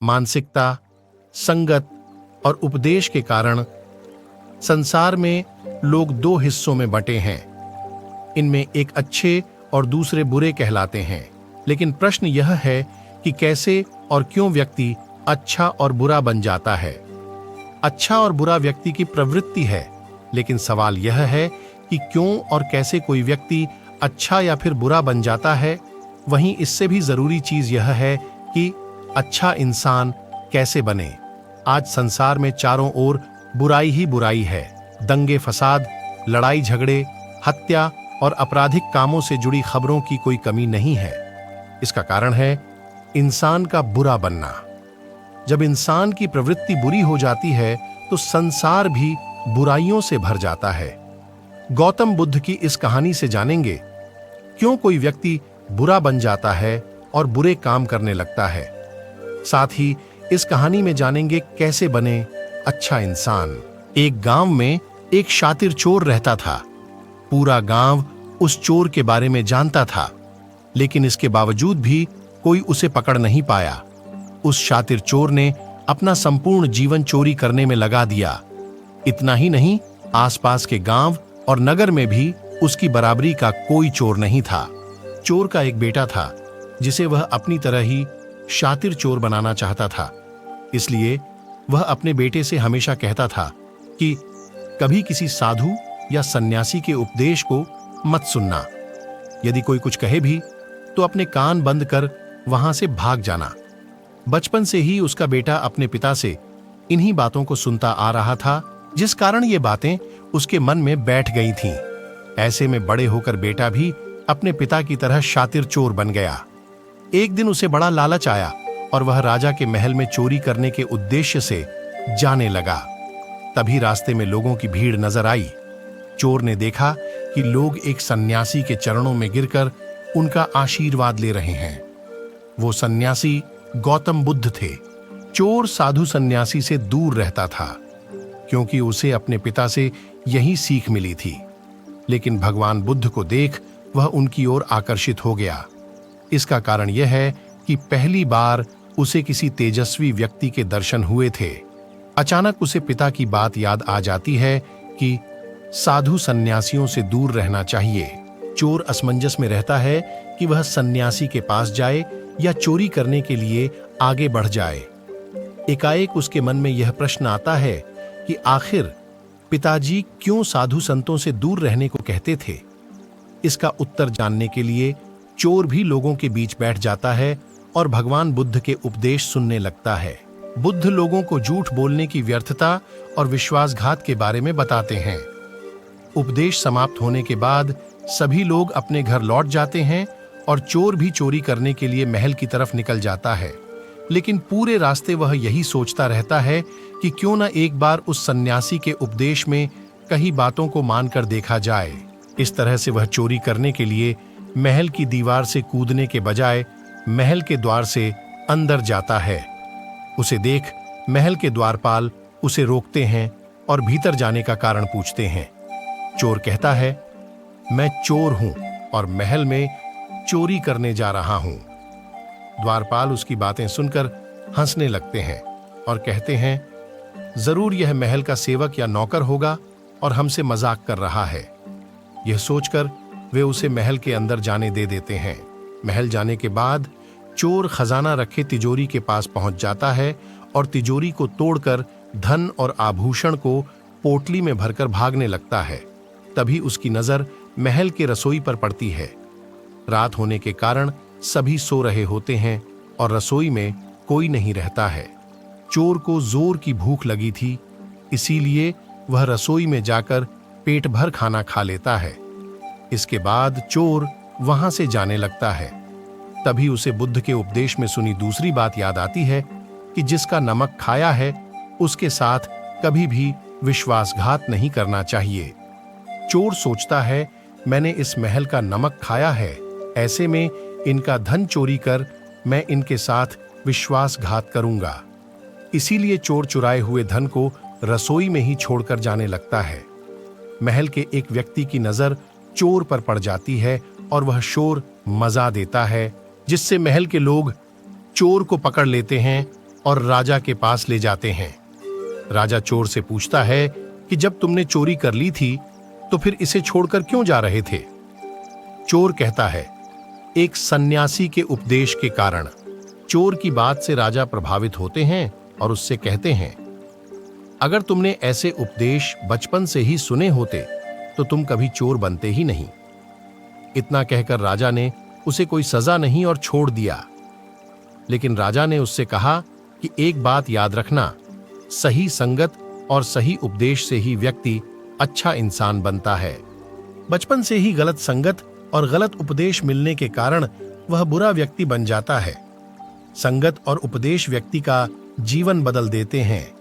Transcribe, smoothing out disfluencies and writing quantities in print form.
मानसिकता, संगत और उपदेश के कारण संसार में लोग दो हिस्सों में बंटे हैं। इनमें एक अच्छे और दूसरे बुरे कहलाते हैं। लेकिन प्रश्न यह है कि कैसे और क्यों व्यक्ति अच्छा और बुरा बन जाता है। अच्छा और बुरा व्यक्ति की प्रवृत्ति है, लेकिन सवाल यह है कि क्यों और कैसे कोई व्यक्ति अच्छा या फिर बुरा बन जाता है। वहीं इससे भी जरूरी चीज यह है कि अच्छा इंसान कैसे बने। आज संसार में चारों ओर बुराई ही बुराई है। दंगे फसाद, लड़ाई झगड़े, हत्या और आपराधिक कामों से जुड़ी खबरों की कोई कमी नहीं है। इसका कारण है इंसान का बुरा बनना। जब इंसान की प्रवृत्ति बुरी हो जाती है तो संसार भी बुराइयों से भर जाता है। गौतम बुद्ध की इस कहानी से जानेंगे क्यों कोई व्यक्ति बुरा बन जाता है और बुरे काम करने लगता है। साथ ही इस कहानी में जानेंगे कैसे बने अच्छा इंसान। एक गांव में एक शातिर चोर रहता था। पूरा गांव उस चोर के बारे में जानता था, लेकिन इसके बावजूद भी कोई उसे पकड़ नहीं पाया। उस शातिर चोर ने अपना संपूर्ण जीवन चोरी करने में लगा दिया। इतना ही नहीं, आसपास के गांव और नगर में भी उसकी बराबरी का कोई चोर नहीं था। चोर का एक बेटा था जिसे वह अपनी तरह ही शातिर चोर बनाना चाहता था। इसलिए वह अपने बेटे से हमेशा कहता था कि कभी किसी साधु या सन्यासी के उपदेश को मत सुनना। यदि कोई कुछ कहे भी तो अपने कान बंद कर वहां से भाग जाना। बचपन से ही उसका बेटा अपने पिता से इन्हीं बातों को सुनता आ रहा था, जिस कारण ये बातें उसके मन में बैठ गई थीं। ऐसे में बड़े होकर बेटा भी अपने पिता की तरह शातिर चोर बन गया। एक दिन उसे बड़ा लालच आया और वह राजा के महल में चोरी करने के उद्देश्य से जाने लगा। तभी रास्ते में लोगों की भीड़ नजर आई। चोर ने देखा कि लोग एक सन्यासी के चरणों में गिरकर उनका आशीर्वाद ले रहे हैं। वो सन्यासी गौतम बुद्ध थे। चोर साधु सन्यासी से दूर रहता था, क्योंकि उसे अपने पिता से यही सीख मिली थी। लेकिन भगवान बुद्ध को देख वह उनकी ओर आकर्षित हो गया। इसका कारण यह है कि पहली बार उसे किसी तेजस्वी व्यक्ति के दर्शन हुए थे। अचानक उसे पिता की बात याद आ जाती है कि साधु सन्यासियों से दूर रहना चाहिए। चोर असमंजस में रहता है कि वह सन्यासी के पास जाए या चोरी करने के लिए आगे बढ़ जाए। एकाएक उसके मन में यह प्रश्न आता है कि आखिर पिताजी क्यों साधु संतों से दूर रहने को कहते थे। इसका उत्तर जानने के लिए चोर भी लोगों के बीच बैठ जाता है और भगवान बुद्ध के उपदेश सुनने लगता है। बुद्ध लोगों को झूठ बोलने की व्यर्थता और विश्वासघात के बारे में बताते हैं। उपदेश समाप्त होने के बाद सभी लोग अपने घर लौट जाते हैं और चोर भी चोरी करने के लिए महल की तरफ निकल जाता है। लेकिन पूरे रास्ते वह यही सोचता रहता है कि क्यों न एक बार उस सन्यासी के उपदेश में कई बातों को मानकर देखा जाए। इस तरह से वह चोरी करने के लिए महल की दीवार से कूदने के बजाय महल के द्वार से अंदर जाता है। उसे देख महल के द्वारपाल उसे रोकते हैं और भीतर जाने का कारण पूछते हैं। चोर कहता है, मैं चोर हूं और महल में चोरी करने जा रहा हूं। द्वारपाल उसकी बातें सुनकर हंसने लगते हैं और कहते हैं, जरूर यह महल का सेवक या नौकर होगा और हमसे मजाक कर रहा है। यह सोचकर वे उसे महल के अंदर जाने दे देते हैं। महल जाने के बाद चोर खजाना रखे तिजोरी के पास पहुंच जाता है और तिजोरी को तोड़कर धन और आभूषण को पोटली में भरकर भागने लगता है। तभी उसकी नजर महल के रसोई पर पड़ती है। रात होने के कारण सभी सो रहे होते हैं और रसोई में कोई नहीं रहता है। चोर को जोर की भूख लगी थी, इसीलिए वह रसोई में जाकर पेट भर खाना खा लेता है। इसके बाद चोर वहां से जाने लगता है। तभी उसे बुद्ध के उपदेश में सुनी दूसरी बात याद आती है कि जिसका नमक खाया है उसके साथ कभी भी विश्वासघात नहीं करना चाहिए। चोर सोचता है, मैंने इस महल का नमक खाया है, ऐसे में इनका धन चोरी कर मैं इनके साथ विश्वासघात करूंगा। इसीलिए चोर चुराए हुए धन को रसोई में ही छोड़कर जाने लगता है। महल के एक व्यक्ति की नजर चोर पर पड़ जाती है और वह शोर मजा देता है, जिससे महल के लोग चोर को पकड़ लेते हैं और राजा के पास ले जाते हैं। राजा चोर से पूछता है कि जब तुमने चोरी कर ली थी तो फिर इसे छोड़कर क्यों जा रहे थे? चोर कहता है, एक सन्यासी के उपदेश के कारण। चोर की बात से राजा प्रभावित होते हैं और उससे कहते हैं, अगर तुमने ऐसे उपदेश बचपन से ही सुने होते तो तुम कभी चोर बनते ही नहीं। इतना कहकर राजा ने उसे कोई सजा नहीं और छोड़ दिया। लेकिन राजा ने उससे कहा कि एक बात याद रखना, सही संगत और सही उपदेश से ही व्यक्ति अच्छा इंसान बनता है। बचपन से ही गलत संगत और गलत उपदेश मिलने के कारण वह बुरा व्यक्ति बन जाता है। संगत और उपदेश व्यक्ति का जीवन बदल देते हैं।